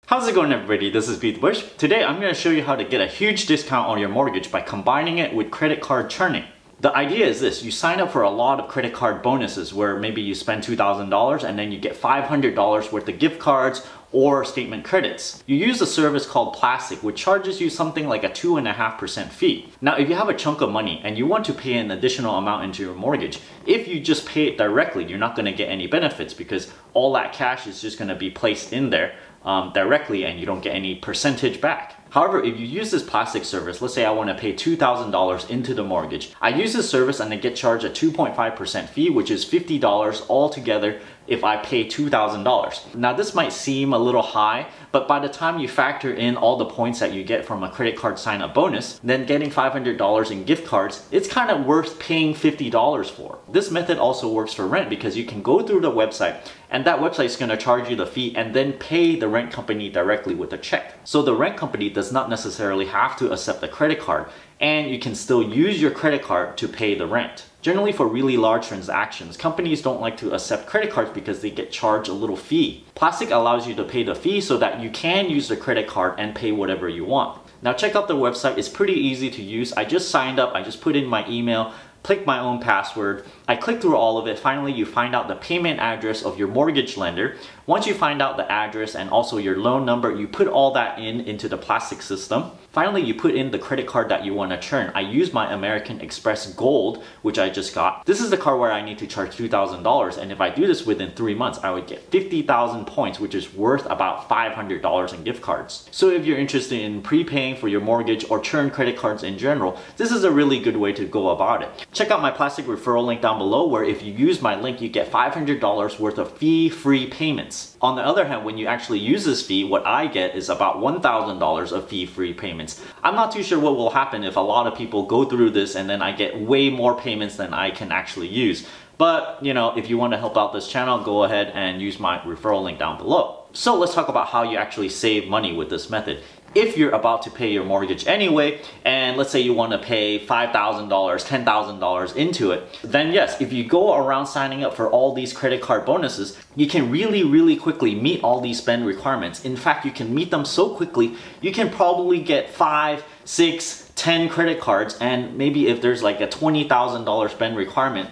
How's it going, everybody? This is BeatTheBush. Today I'm going to show you how to get a huge discount on your mortgage by combining it with credit card churning. The idea is this: you sign up for a lot of credit card bonuses where maybe you spend $2,000 and then you get $500 worth of gift cards or statement credits. You use a service called Plastiq, which charges you something like a 2.5% fee. Now, if you have a chunk of money and you want to pay an additional amount into your mortgage, if you just pay it directly, you're not going to get any benefits because all that cash is just going to be placed in there directly and you don't get any percentage back. However, if you use this Plastiq service, let's say I want to pay $2,000 into the mortgage. I use this service and I get charged a 2.5% fee, which is $50 altogether if I pay $2,000. Now, this might seem a little high, but by the time you factor in all the points that you get from a credit card sign-up bonus, then getting $500 in gift cards, it's kind of worth paying $50 for. This method also works for rent because you can go through the website and that website is going to charge you the fee and then pay the rent company directly with a check. So the rent company does not necessarily have to accept the credit card, and you can still use your credit card to pay the rent. Generally, for really large transactions, companies don't like to accept credit cards because they get charged a little fee. Plastiq allows you to pay the fee so that you can use the credit card and pay whatever you want. Now, check out the website. It's pretty easy to use. I just signed up. I just put in my email, click my own password. I click through all of it. Finally, you find out the payment address of your mortgage lender. Once you find out the address and also your loan number, you put all that into the Plastiq system. Finally, you put in the credit card that you want to churn. I use my American Express Gold, which I just got. This is the card where I need to charge $2,000, and if I do this within 3 months, I would get 50,000 points, which is worth about $500 in gift cards. So if you're interested in prepaying for your mortgage or churn credit cards in general, this is a really good way to go about it. Check out my Plastiq referral link down below, where if you use my link, you get $500 worth of fee-free payments. On the other hand, when you actually use this fee, what I get is about $1,000 of fee-free payments. I'm not too sure what will happen if a lot of people go through this and then I get way more payments than I can actually use. But, you know, if you want to help out this channel, go ahead and use my referral link down below. So let's talk about how you actually save money with this method. If you're about to pay your mortgage anyway, and let's say you want to pay $5,000, $10,000 into it, then yes, if you go around signing up for all these credit card bonuses, you can really quickly meet all these spend requirements. In fact, you can meet them so quickly, you can probably get 5, 6, 10 credit cards, and maybe if there's like a $20,000 spend requirement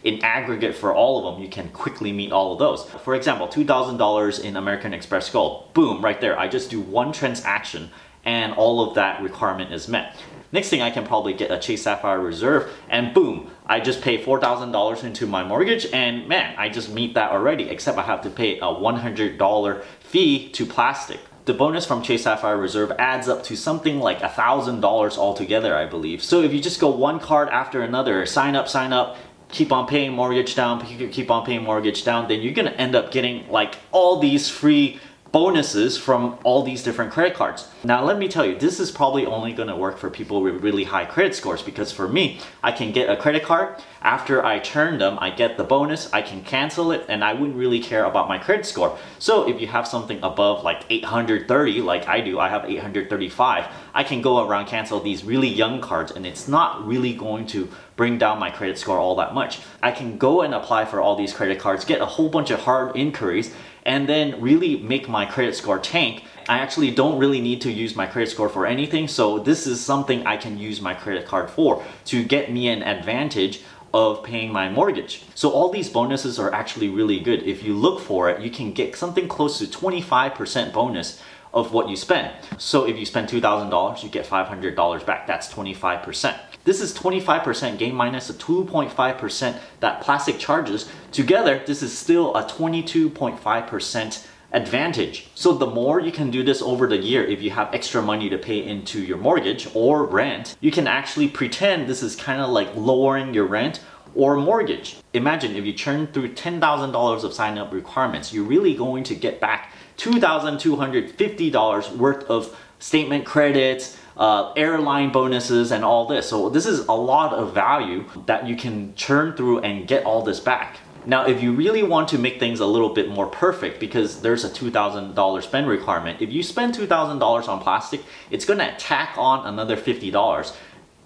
in aggregate for all of them, you can quickly meet all of those. For example, $2,000 in American Express Gold. Boom, right there. I just do one transaction and all of that requirement is met. Next thing, I can probably get a Chase Sapphire Reserve, and boom, I just pay $4,000 into my mortgage, and man, I just meet that already, except I have to pay a $100 fee to Plastiq. The bonus from Chase Sapphire Reserve adds up to something like $1,000 altogether, I believe. So if you just go one card after another, sign up, keep on paying mortgage down, keep on paying mortgage down, then you're gonna end up getting like all these free bonuses from all these different credit cards. Now, let me tell you, this is probably only going to work for people with really high credit scores, because for me, I can get a credit card. After I churn them, I get the bonus, I can cancel it, and I wouldn't really care about my credit score. So if you have something above like 830, like I do, I have 835, I can go around cancel these really young cards, and it's not really going to bring down my credit score all that much. I can go and apply for all these credit cards, get a whole bunch of hard inquiries, and then really make my credit score tank. I actually don't really need to use my credit score for anything, so this is something I can use my credit card for, to get me an advantage of paying my mortgage. So all these bonuses are actually really good. If you look for it, you can get something close to 25% bonus of what you spend. So if you spend $2,000, you get $500 back. That's 25%. This is 25% gain minus the 2.5% that Plastiq charges. Together, this is still a 22.5% advantage. So the more you can do this over the year, if you have extra money to pay into your mortgage or rent, you can actually pretend this is kind of like lowering your rent or mortgage. Imagine if you churn through $10,000 of sign-up requirements, you're really going to get back $2,250 worth of statement credits, airline bonuses, and all this. So this is a lot of value that you can churn through and get all this back. Now, if you really want to make things a little bit more perfect, because there's a $2,000 spend requirement, if you spend $2,000 on Plastiq, it's gonna tack on another $50.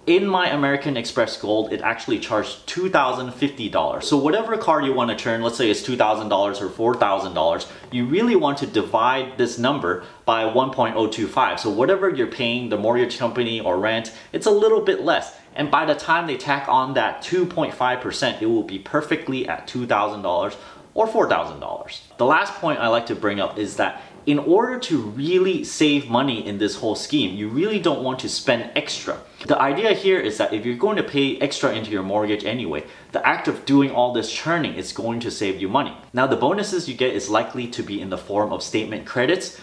In my American Express Gold, it actually charged $2,050. So whatever card you want to churn, let's say it's $2,000 or $4,000, you really want to divide this number by 1.025. So whatever you're paying the mortgage company or rent, it's a little bit less. And by the time they tack on that 2.5%, it will be perfectly at $2,000 or $4,000. The last point I like to bring up is that in order to really save money in this whole scheme, you really don't want to spend extra. The idea here is that if you're going to pay extra into your mortgage anyway, the act of doing all this churning is going to save you money. Now, the bonuses you get is likely to be in the form of statement credits,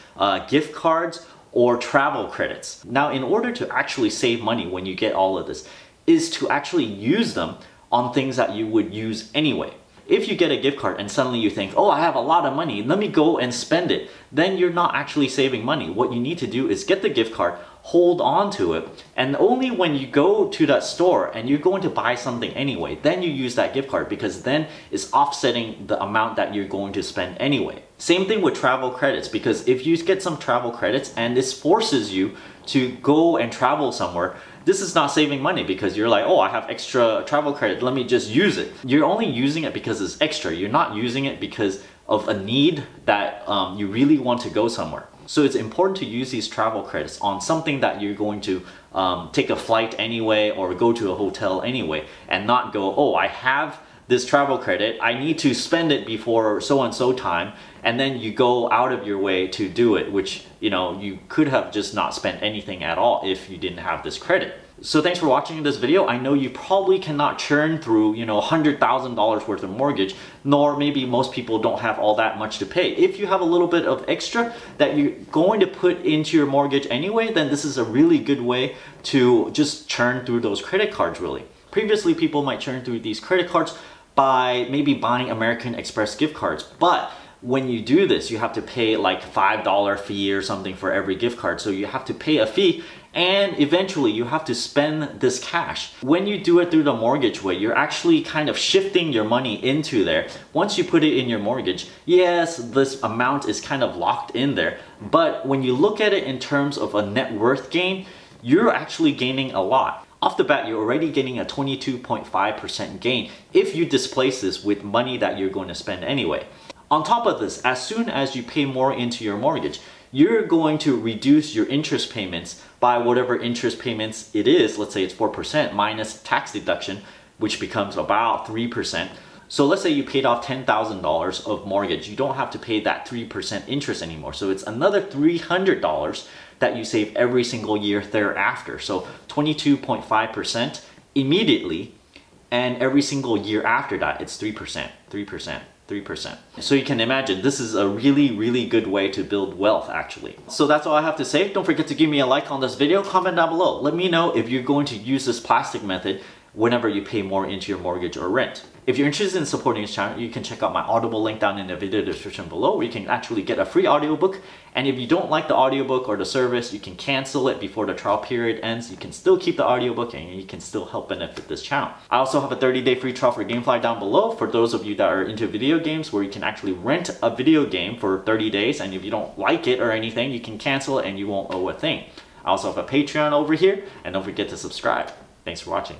gift cards, or travel credits. Now, in order to actually save money when you get all of this, is to actually use them on things that you would use anyway. If you get a gift card and suddenly you think, oh, I have a lot of money, let me go and spend it, then you're not actually saving money. What you need to do is get the gift card, hold on to it, and only when you go to that store and you're going to buy something anyway, then you use that gift card, because then it's offsetting the amount that you're going to spend anyway. Same thing with travel credits, because if you get some travel credits and this forces you to go and travel somewhere, this is not saving money because you're like, oh, I have extra travel credit, let me just use it. You're only using it because it's extra. You're not using it because of a need that you really want to go somewhere. So it's important to use these travel credits on something that you're going to take a flight anyway or go to a hotel anyway, and not go, oh, I have this travel credit, I need to spend it before so and so time, and then you go out of your way to do it, which, you know, you could have just not spent anything at all if you didn't have this credit. So thanks for watching this video. I know you probably cannot churn through, you know, $100,000 worth of mortgage, nor maybe most people don't have all that much to pay. If you have a little bit of extra that you're going to put into your mortgage anyway, then this is a really good way to just churn through those credit cards really. Previously, people might churn through these credit cards by maybe buying American Express gift cards, but when you do this, you have to pay like $5 fee or something for every gift card. So you have to pay a fee, and eventually you have to spend this cash. When you do it through the mortgage way, you're actually kind of shifting your money into there. Once you put it in your mortgage, yes, this amount is kind of locked in there, but when you look at it in terms of a net worth gain, you're actually gaining a lot. Off the bat, you're already getting a 22.5% gain if you displace this with money that you're going to spend anyway. On top of this, as soon as you pay more into your mortgage, you're going to reduce your interest payments by whatever interest payments it is. Let's say it's 4% minus tax deduction, which becomes about 3%. So let's say you paid off $10,000 of mortgage. You don't have to pay that 3% interest anymore. So it's another $300 that you save every single year thereafter. So 22.5% immediately, and every single year after that, it's 3%, 3%. 3%. So you can imagine this is a really good way to build wealth actually. So that's all I have to say. Don't forget to give me a like on this video, comment down below. Let me know if you're going to use this Plastiq method whenever you pay more into your mortgage or rent. If you're interested in supporting this channel, you can check out my Audible link down in the video description below, where you can actually get a free audiobook. And if you don't like the audiobook or the service, you can cancel it before the trial period ends. You can still keep the audiobook and you can still help benefit this channel. I also have a 30-day free trial for Gamefly down below for those of you that are into video games, where you can actually rent a video game for 30 days. And if you don't like it or anything, you can cancel it and you won't owe a thing. I also have a Patreon over here, and don't forget to subscribe. Thanks for watching.